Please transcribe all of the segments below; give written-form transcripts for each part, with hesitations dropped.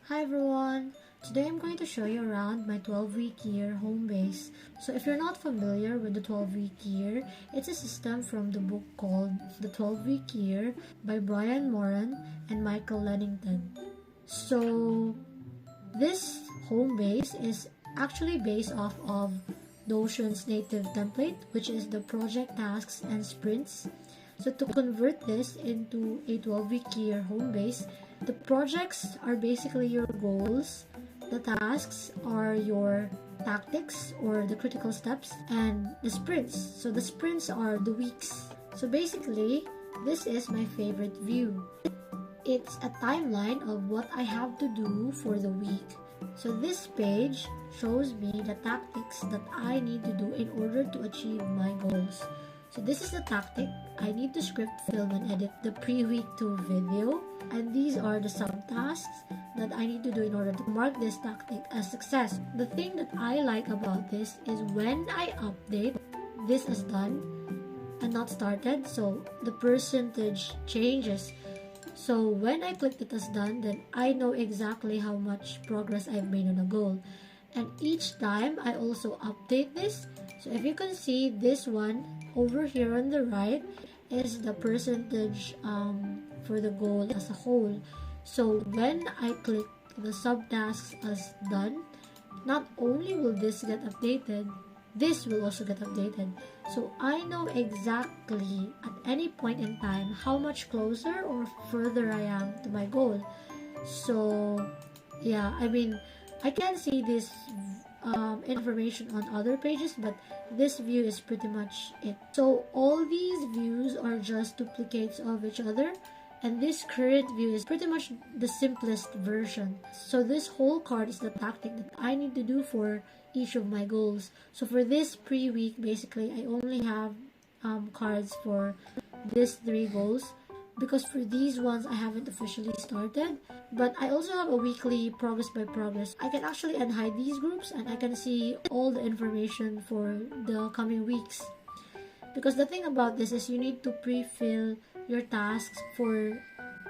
Hi everyone! Today I'm going to show you around my 12-week year home base. So if you're not familiar with the 12-week year, it's a system from the book called The 12-Week Year by Brian Moran and Michael Lennington. So this home base is actually based off of Notion's native template, which is the project tasks and sprints. So to convert this into a 12-week year home base, the projects are basically your goals, the tasks are your tactics or the critical steps, and the sprints. So the sprints are the weeks. So basically, this is my favorite view. It's a timeline of what I have to do for the week. So this page shows me the tactics that I need to do in order to achieve my goals. So this is the tactic. I need to script, film, and edit the pre-week 2 video. And these are the subtasks that I need to do in order to mark this tactic as success. The thing that I like about this is when I update, this is done and not started. So the percentage changes. So when I click it as done, then I know exactly how much progress I've made on a goal. And each time I also update this. So if you can see this one over here on the right is the percentage for the goal as a whole. So when I click the subtasks as done, not only will this get updated, this will also get updated. So I know exactly at any point in time how much closer or further I am to my goal. So yeah, I can see this information on other pages, but this view is pretty much it. So all these views are just duplicates of each other, and this current view is pretty much the simplest version. So this whole card is the tactic that I need to do for each of my goals. So for this pre-week, basically I only have cards for these 3 goals, because for these ones I haven't officially started, but I also have a weekly progress by progress. I can actually unhide these groups and I can see all the information for the coming weeks, because the thing about this is you need to pre-fill your tasks for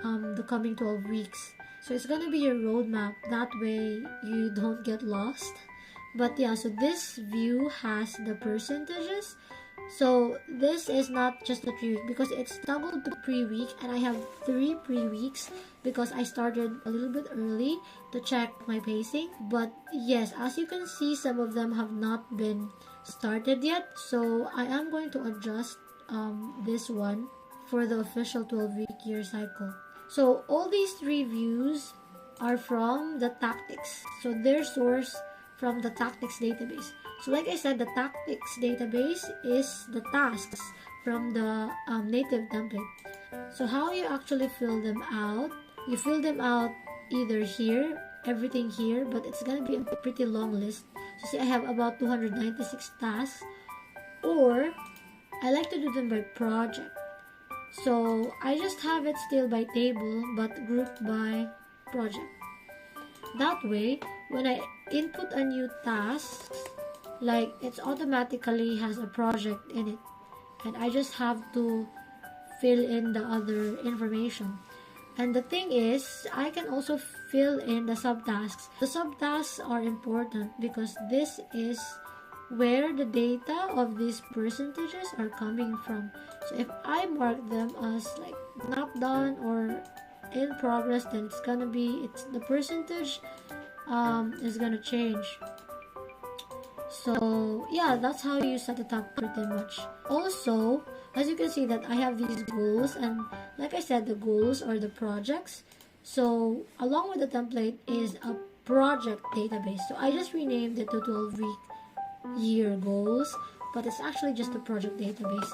the coming 12 weeks. So it's gonna be your roadmap, that way you don't get lost. But yeah, so this view has the percentages. So this is not just a pre-week because it's toggled to pre-week, and I have 3 pre-weeks because I started a little bit early to check my pacing. But yes, as you can see, some of them have not been started yet. So I am going to adjust this one for the official 12-week year cycle. So all these 3 views are from the tactics. So they're sourced from the tactics database. So like I said, the tactics database is the tasks from the native template. So how you actually fill them out, you fill them out either here, everything here, but it's gonna be a pretty long list. So see, I have about 296 tasks, or I like to do them by project. So I just have it still by table but grouped by project. That way, when I input a new task, like it automatically has a project in it, and I just have to fill in the other information. And the thing is, I can also fill in the subtasks. The subtasks are important because this is where the data of these percentages are coming from. So if I mark them as like not done or in progress, then it's the percentage is gonna change. So yeah, that's how you set it up pretty much. Also, as you can see that I have these goals, and like I said, the goals are the projects. So along with the template is a project database. So I just renamed it to 12-week year goals, but it's actually just a project database.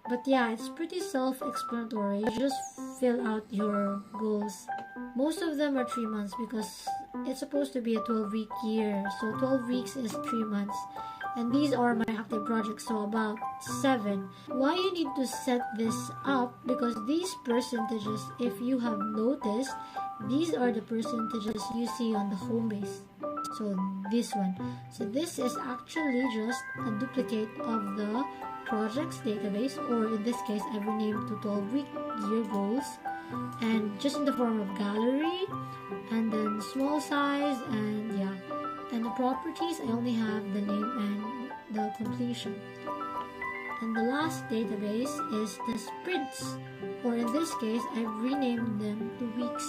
But yeah, it's pretty self-explanatory. You just fill out your goals. Most of them are 3 months because it's supposed to be a 12-week year. So 12 weeks is 3 months. And these are my active projects, so about 7. Why you need to set this up? Because these percentages, if you have noticed, these are the percentages you see on the home base. So this one. So this is actually just a duplicate of the projects database, or in this case I've renamed to 12-week year goals. and just in the form of gallery, and then small size, and yeah. And the properties, I only have the name and the completion. And the last database is the sprints, or in this case, I've renamed them to weeks.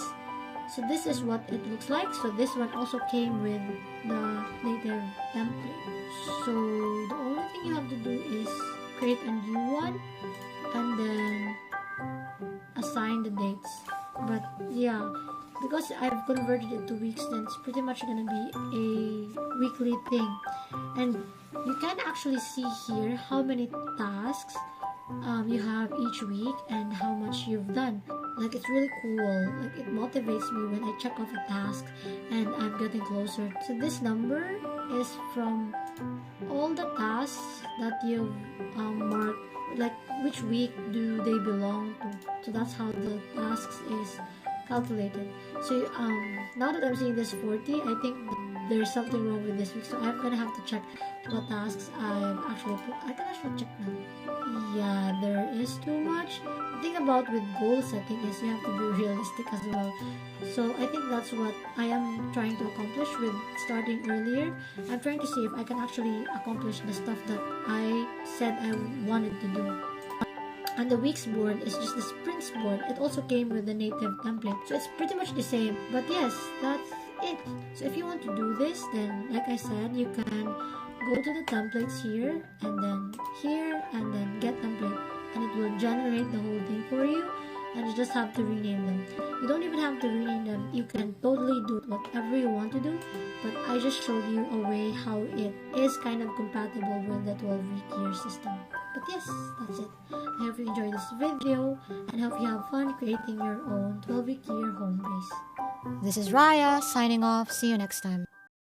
So this is what it looks like. So this one also came with the native template. So the only thing you have to do is create a new one and then assign the dates. But yeah, because I've converted it to weeks, then it's pretty much gonna be a weekly thing. And you can actually see here how many tasks you have each week and how much you've done. Like, it's really cool. Like, it motivates me when I check off a task and I'm getting closer. So this number is from all the tasks that you've marked, like which week do they belong to. So that's how the tasks is calculated. So now that I'm seeing this 40, I think there's something wrong with this week, so I'm gonna have to check what tasks I've actually put. I can actually check now. Yeah, there is too much. The thing about with goal setting is you have to be realistic as well. So I think that's what I am trying to accomplish with starting earlier. I'm trying to see if I can actually accomplish the stuff that I said I wanted to do. And the weeks board is just the sprints board. It also came with the native template, so it's pretty much the same. But yes, that's it. So if you want to do this, then like I said, you can go to the templates here and then get template, and it will generate the whole thing for you, and you just have to rename them. You don't even have to rename them. You can totally do whatever you want to do, but I just showed you a way how it is kind of compatible with the 12-week year system. But yes, that's it. I hope you enjoyed this video and hope you have fun creating your own 12-week year home base. This is Raya signing off. See you next time.